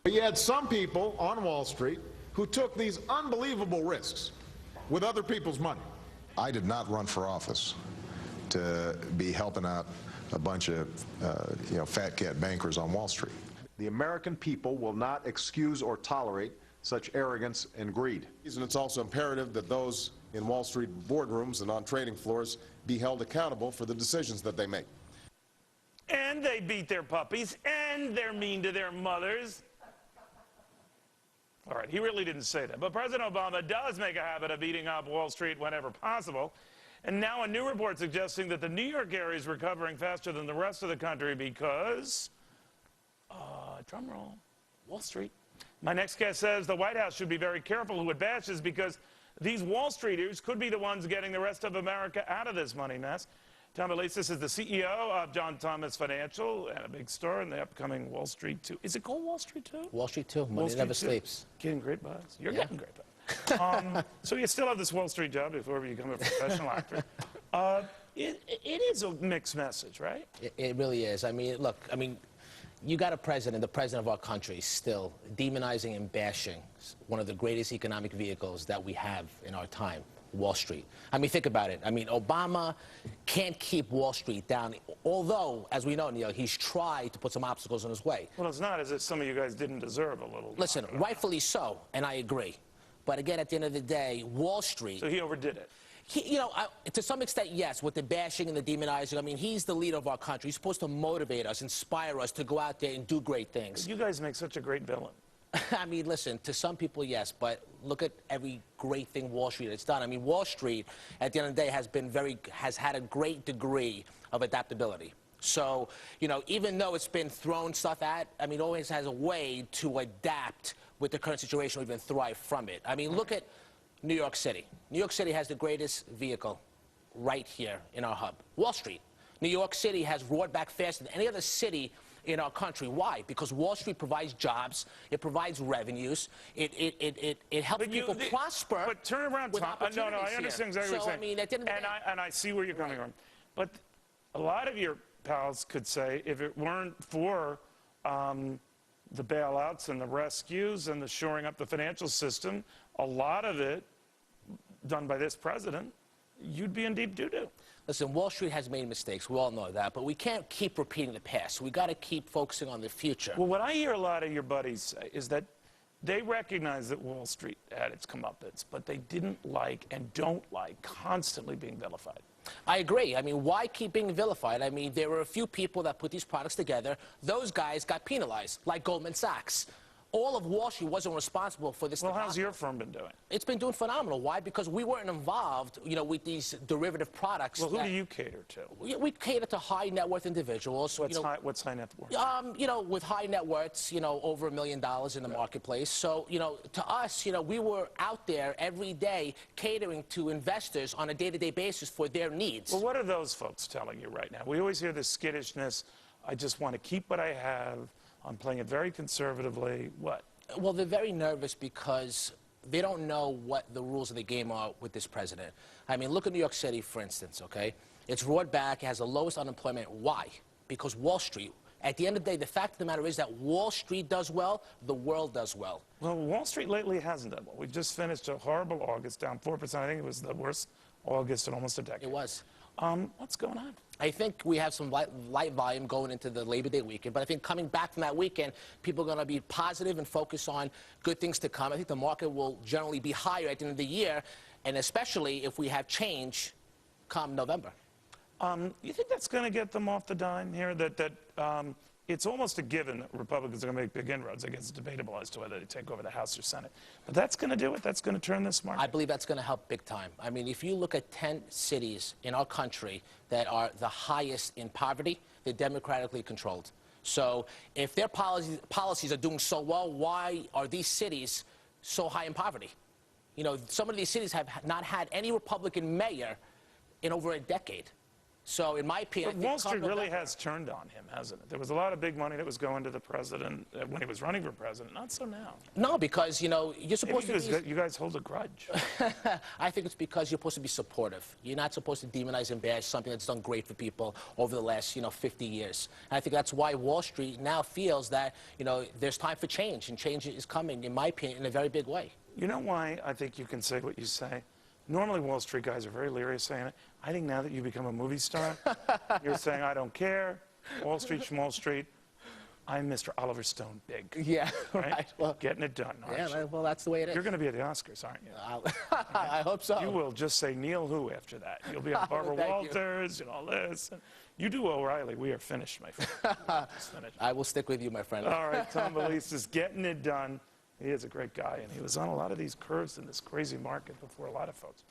You had some people on Wall Street who took these unbelievable risks with other people's money. I did not run for office to be helping out a bunch of, fat cat bankers on Wall Street. The American people will not excuse or tolerate such arrogance and greed. And it's also imperative that those in Wall Street boardrooms and on trading floors be held accountable for the decisions that they make. And they beat their puppies, and they're mean to their mothers. All right, he really didn't say that. But President Obama does make a habit of beating up Wall Street whenever possible. And now a new report suggesting that the New York area is recovering faster than the rest of the country because, drum roll, Wall Street. My next guest says the White House should be very careful who it bashes because these Wall Streeters could be the ones getting the rest of America out of this money mess. Tom Elise is the CEO of John Thomas Financial and a big star in the upcoming Wall Street 2. Is it called Wall Street 2? Wall Street 2. Money never sleeps. Getting great buzz. You're getting great buzz. So you still have this Wall Street job before you become a professional actor. It is a mixed message, right? It really is. I mean, look, you got a president, the president of our country, still demonizing and bashing one of the greatest economic vehicles that we have in our time, Wall Street. I mean, think about it. I mean, Obama can't keep Wall Street down, although, as we know, Neil, he's tried to put some obstacles in his way. Well, it's not as if some of you guys didn't deserve a little. Listen, rightfully so, and I agree. But again, at the end of the day, Wall Street... So he overdid it. To some extent, yes, with the bashing and the demonizing. I mean, he's the leader of our country. He's supposed to motivate us, inspire us to go out there and do great things. You guys make such a great villain. I mean, listen, to some people, yes, but look at every great thing Wall Street has done. I mean, Wall Street, at the end of the day, has had a great degree of adaptability. So, even though it's been thrown stuff at, I mean, it always has a way to adapt with the current situation or even thrive from it. I mean, look at New York City. New York City has the greatest vehicle right here in our hub, Wall Street. New York City has roared back faster than any other city in our country. Why? Because Wall Street provides jobs, it provides revenues, it helps people prosper. But turn around, Tom. No, I understand exactly what you're saying. I mean, at the end of the day, and I see where you're coming from. But a lot of your pals could say, if it weren't for the bailouts and the rescues and the shoring up the financial system, a lot of it done by this president, you'd be in deep doo-doo. Listen, Wall Street has made mistakes. We all know that. But we can't keep repeating the past. We got to keep focusing on the future. Well, what I hear a lot of your buddies say is that they recognize that Wall Street had its comeuppance, but they didn't like and don't like constantly being vilified. I agree. I mean, why keep being vilified? I mean, there were a few people that put these products together. Those guys got penalized, like Goldman Sachs. All of Wall Street wasn't responsible for this. Well, how's your firm been doing? It's been doing phenomenal. Why? Because we weren't involved, with these derivative products. Well, who do you cater to? We cater to high net worth individuals. What's high net worth? With high net worths, over $1 million in the marketplace. So, to us, we were out there every day catering to investors on a day-to-day basis for their needs. Well, what are those folks telling you right now? We always hear this skittishness. I just want to keep what I have. I'm playing it very conservatively. What? Well, they're very nervous because they don't know what the rules of the game are with this president. I mean, look at New York City, for instance, okay? It's roared back. It has the lowest unemployment. Why? Because Wall Street. At the end of the day, the fact of the matter is that Wall Street does well, the world does well. Well, Wall Street lately hasn't done well. We just finished a horrible August, down 4%. I think it was the worst August in almost a decade. It was. What's going on? I think we have some light volume going into the Labor Day weekend, but I think coming back from that weekend, people are going to be positive and focus on good things to come. I think the market will generally be higher at the end of the year, and especially if we have change come November. You think that's going to get them off the dime here? That it's almost a given that Republicans are going to make big inroads. I guess it's debatable as to whether they take over the House or Senate. But that's going to do it? That's going to turn this market? I believe that's going to help big time. I mean, if you look at 10 cities in our country that are the highest in poverty, they're democratically controlled. So if their policies are doing so well, why are these cities so high in poverty? Some of these cities have not had any Republican mayor in over a decade. So in my opinion, But Wall Street really has turned on him, hasn't it? There was a lot of big money that was going to the president when he was running for president. Not so now. No, because, you know, you're supposed Maybe to because be... you guys hold a grudge. I think it's because you're supposed to be supportive. You're not supposed to demonize and bash something that's done great for people over the last, 50 years. And I think that's why Wall Street now feels that, there's time for change, and change is coming, in my opinion, in a very big way. You know why I think you can say what you say? Normally, Wall Street guys are very leery of saying it. I think now that you become a movie star, you're saying, I don't care. Wall Street, Schmall Street. I'm Mr. Oliver Stone big. Yeah, Right? right. Well, Getting it done, aren't yeah, you? well, that's the way it is. You're going to be at the Oscars, aren't you? I hope so. You will just say Neil Who after that. You'll be on Barbara Thank you. Walters and all this. You do O'Reilly. We are finished, my friend. It's finished. I will stick with you, my friend. All right, Tom Valise is getting it done. He is a great guy, and he was on a lot of these curves in this crazy market before a lot of folks.